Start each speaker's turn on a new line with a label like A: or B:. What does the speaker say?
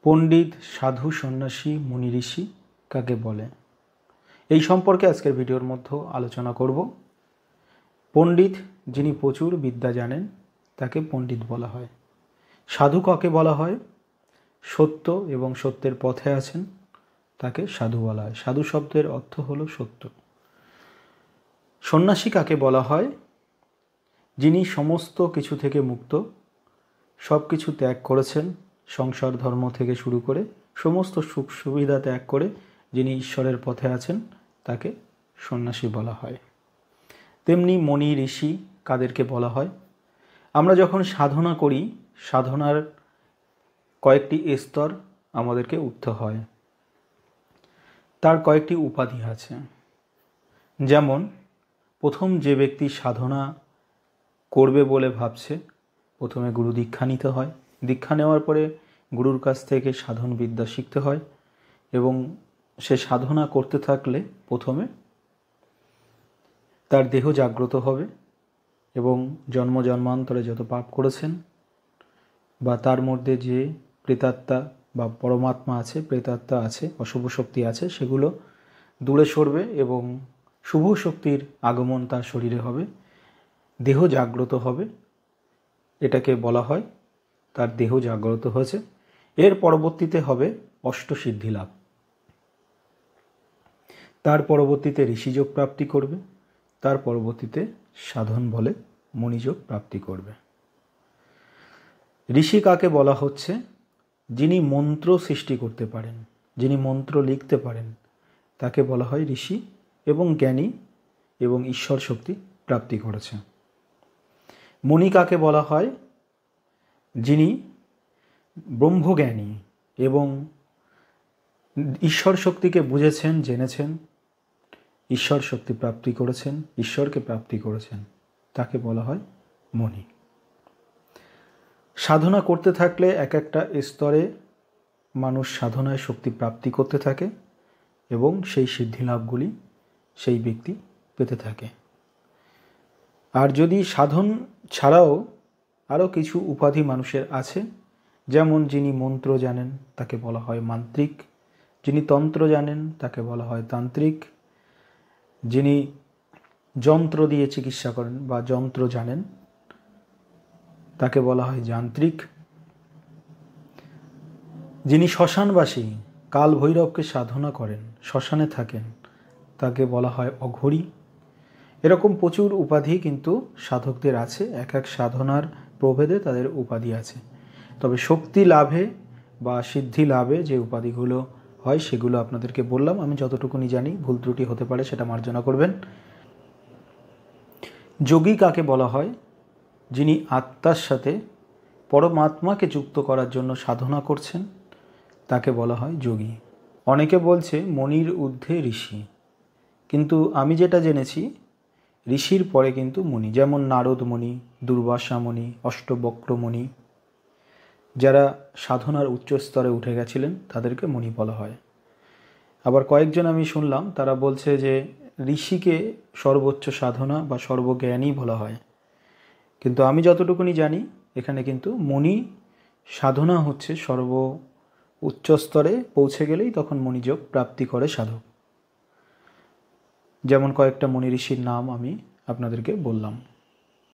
A: পণ্ডিত, সাধু, সন্ন্যাসী, মুনি, ঋষি কাকে বলে? এই সম্পর্কে আজকের ভিডিওর মধ্যে আলোচনা করব। পণ্ডিত যিনি প্রচুর বিদ্যা জানেন তাকে পণ্ডিত বলা হয়। সাধু কাকে বলা হয়? সত্য এবং সত্যের পথে আছেন তাকে সাধু বলা হয়। সাধু শব্দের অর্থ হলো সত্য। সন্ন্যাসী কাকে বলা হয়? যিনি সমস্ত কিছু থেকে মুক্ত, সব কিছু ত্যাগ করেছেন, সংসার ধর্ম থেকে শুরু করে সমস্ত সুখ সুবিধা ত্যাগ করে যিনি ঈশ্বরের পথে আছেন তাকে সন্ন্যাসী বলা হয়। তেমনি মুনি, ঋষি কাদেরকে বলা হয়? আমরা যখন সাধনা করি, সাধনার কয়েকটি স্তর আমাদেরকে উঠতে হয়, তার কয়েকটি উপাধি আছে। যেমন প্রথম যে ব্যক্তি সাধনা করবে বলে ভাবছে, প্রথমে গুরু দীক্ষা নিতে হয়। দীক্ষা নেওয়ার পরে গুরুর কাছ থেকে সাধন বিদ্যা শিখতে হয় এবং সে সাধনা করতে থাকলে প্রথমে তার দেহ জাগ্রত হবে এবং জন্ম জন্মান্তরে যত পাপ করেছেন বা তার মধ্যে যে প্রেতাত্মা বা পরমাত্মা আছে, প্রেতাত্মা আছে, অশুভ শক্তি আছে, সেগুলো দূরে সরবে এবং শুভ শক্তির আগমন তার শরীরে হবে, দেহ জাগ্রত হবে। এটাকে বলা হয় তার দেহ জাগ্রত হয়েছে। এর পরবর্তীতে হবে অষ্টসিদ্ধি লাভ। তার পরবর্তীতে ঋষিযোগ প্রাপ্তি করবে, তার পরবর্তীতে সাধন বলে মণিযোগ প্রাপ্তি করবে। ঋষি কাকে বলা হচ্ছে? যিনি মন্ত্র সৃষ্টি করতে পারেন, যিনি মন্ত্র লিখতে পারেন তাকে বলা হয় ঋষি এবং জ্ঞানী এবং ঈশ্বর শক্তি প্রাপ্তি করেছে। মুনি কাকে বলা হয়? যিনি ব্রহ্মজ্ঞানী এবং ঈশ্বর শক্তিকে বুঝেছেন, জেনেছেন, ঈশ্বর শক্তি প্রাপ্তি করেছেন, ঈশ্বরকে প্রাপ্তি করেছেন, তাকে বলা হয় মুনি। সাধনা করতে থাকলে এক একটা স্তরে মানুষ সাধনায় শক্তি প্রাপ্তি করতে থাকে এবং সেই সিদ্ধিলাভগুলি সেই ব্যক্তি পেতে থাকে। আর যদি সাধন ছাড়াও আরও কিছু উপাধি মানুষের আছে, যেমন যিনি মন্ত্র জানেন তাকে বলা হয় মান্ত্রিক, যিনি তন্ত্র জানেন তাকে বলা হয় তান্ত্রিক, যিনি যন্ত্র দিয়ে চিকিৎসা করেন বা যন্ত্র জানেন তাকে বলা হয় যান্ত্রিক, যিনি শ্মশানবাসী, কাল ভৈরবকে সাধনা করেন, শ্মশানে থাকেন, তাকে বলা হয় অঘরী। এরকম প্রচুর উপাধি কিন্তু সাধকদের আছে, এক এক সাধনার প্রভেদে তাদের উপাধি আছে। তবে শক্তি লাভে বা সিদ্ধি লাভে যে উপাধিগুলো হয় সেগুলো আপনাদেরকে বললাম। আমি যতটুকুনি জানি, ভুল ত্রুটি হতে পারে, সেটা মার্জনা করবেন। যোগী কাকে বলা হয়? যিনি আত্মার সাথে পরমাত্মাকে যুক্ত করার জন্য সাধনা করছেন তাকে বলা হয় যোগী। অনেকে বলছে মনির ঊর্ধ্বে ঋষি, কিন্তু আমি যেটা জেনেছি ঋষির পরে কিন্তু মুনি, যেমন নারদ মুনি, দুর্বাসা মুনি, অষ্টবক্র মুনি, যারা সাধনার উচ্চ স্তরে উঠে গেছিলেন তাদেরকে মুনি বলা হয়। আবার কয়েকজন আমি শুনলাম তারা বলছে যে ঋষিকে সর্বোচ্চ সাধনা বা সর্বজ্ঞানী বলা হয়, কিন্তু আমি যতটুকুনি জানি এখানে কিন্তু মুনি সাধনা হচ্ছে সর্ব উচ্চ স্তরে পৌঁছে গেলেই তখন মণিযোগ প্রাপ্তি করে সাধক। যেমন কয়েকটা মুনি ঋষির নাম আমি আপনাদেরকে বললাম।